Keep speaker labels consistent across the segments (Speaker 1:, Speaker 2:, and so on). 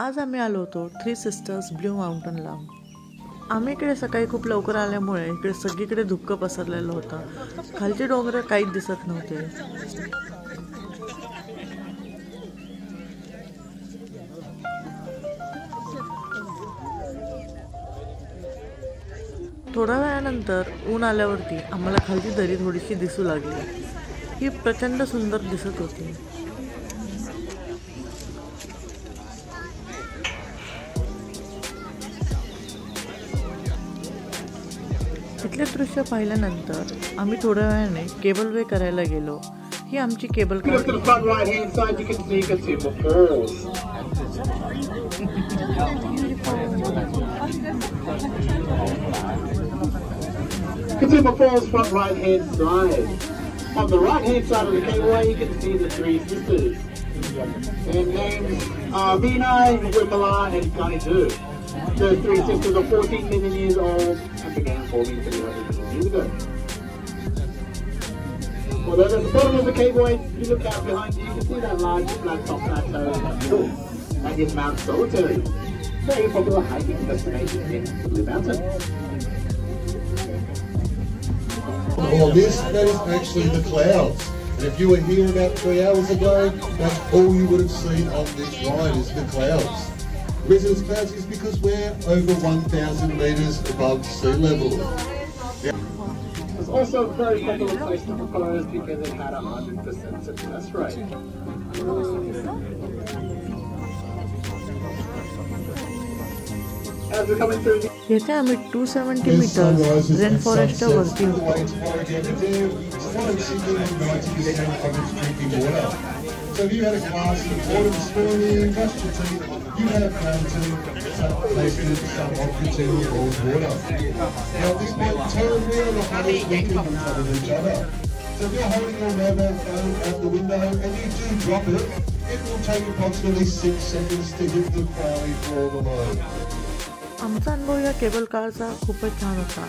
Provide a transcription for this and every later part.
Speaker 1: आज आम्ही आलो होतो थ्री सिस्टर्स ब्लू माउंटनला। आम्ही इकडे सकाळी खूप लवकर आल्यामुळे इकडे सगळीकडे धुक्क पसरलेलं होतं। खालचे डोंगर काहीच दिसत नव्हते। थोड्या वेळानंतर ऊन आल्यावरती आम्हाला खालची दरी थोडीशी दिसू लागली। ही प्रचंड सुंदर दिसत होती। इथले दृश्य पाहिल्यानंतर आम्ही थोड्या वेळाने केबल वे करायला गेलो। ही आमची cable car.
Speaker 2: Katoomba Falls front right hand side. On the right hand side of the cableway you can see the three sisters. Their names are Vinay, Wimala and Kanidu. The three sisters are 14 million years old and began forming 300 million years ago. Although at the bottom of the cableway, you look out behind you, you can see that large flat top plateau in the middle. That is Mount Solitary, very popular hiking destination in Blue Mountain.
Speaker 3: All this, that is actually the clouds. And if you were here about 3 hours ago, that's all you would have seen on this ride is the clouds. Residence clouds is because we're over 1,000 metres above sea level.
Speaker 2: It's also a very popular place to propose because it had a 100% success rate. As we're coming through the
Speaker 1: येथे आम्ही 270 metres rain फॉरेस्टच्या वरती होतो।
Speaker 3: So if you had a glass of water this morning, brushed your teeth, you had a fountain, tasted some of the tea or water. Now this might terribly on the hottest weekend on top of each other. So if you're holding your mobile phone at the window and you do drop it, it will take approximately 6 seconds to hit the quarry floor below.
Speaker 1: आमचा अनुभव या cable कारचा खूपच छान होता।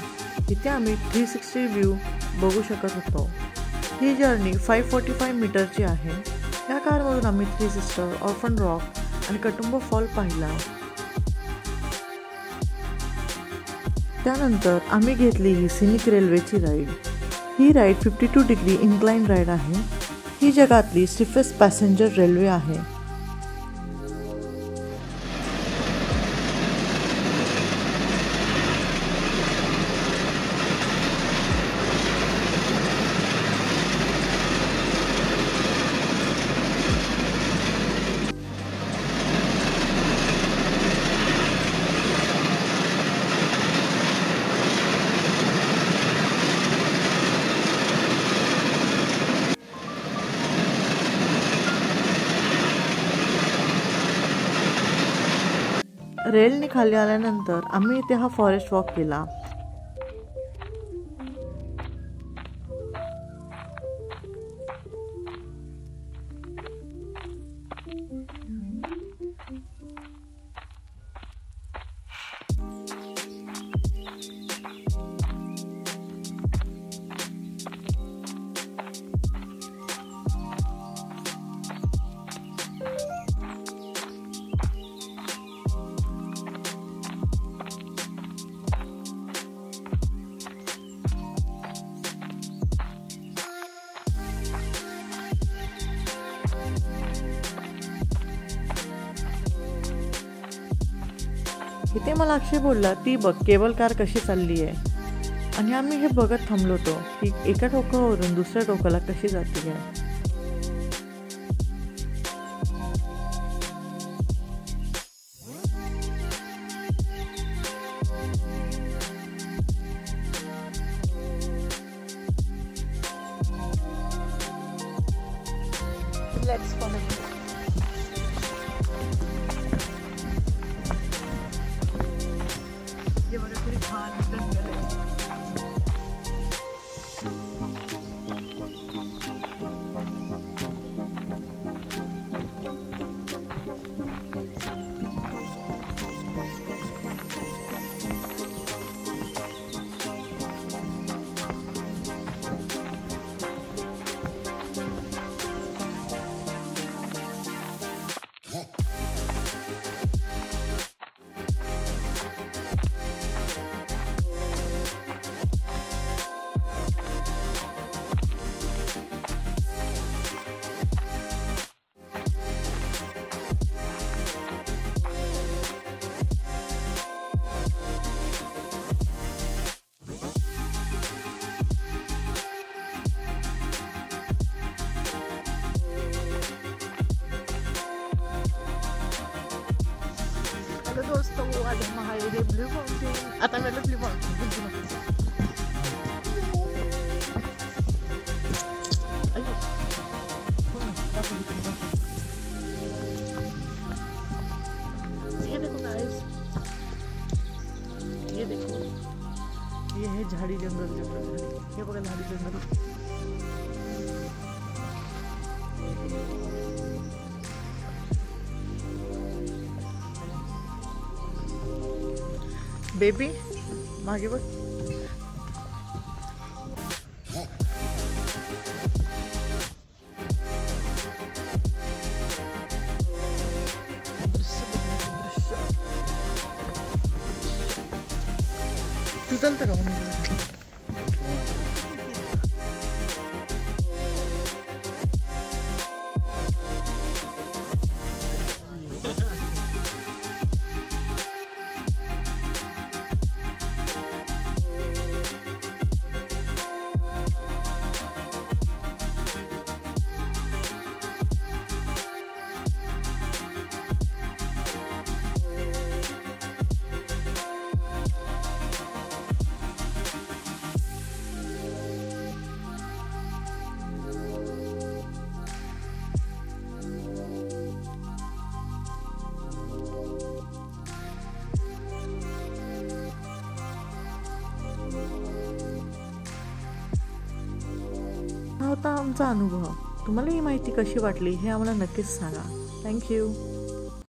Speaker 1: इथे आम्ही 360 view बघू शकत होतो। ही जर्नी 545 मीटरची आहे। या कारमधून आम्ही थ्री सिस्टर, ऑर्फन रॉक आणि कटुंबा फॉल पाहिला। त्यानंतर आम्ही घेतली ही सिनिक रेल्वेची राईड। ही राईड 52 डिग्री इन्क्लाइन राईड आहे। ही जगातली स्टिफेस्ट पॅसेंजर रेल्वे आहे। रेलने खाली आल्यानंतर आम्ही इथे हा फॉरेस्ट वॉक केला। इथे मला अक्षय बोलला, ती बघ केबल कार कशी चालली आहे। आणि आम्ही हे बघत थांबलो होतो की एका टोकावरून दुसऱ्या टोकाला कशी जाते आहे।
Speaker 4: Let's follow it.
Speaker 1: हॅलो दोस्तों, आज हम आए थे ब्लू माउंटेन. आता वेळेला ब्लू माउंटेन ये देखो गाइस, ये देखो, ये है झाड़ी जंगल. हे बघा झाड़ी जंगल. बेबी मागे बघ. तू चालतं का म्हणून? हा होता आमचा अनुभव. तुम्हाला ही माहिती कशी वाटली हे आम्हाला नक्कीच सांगा. थँक्यू.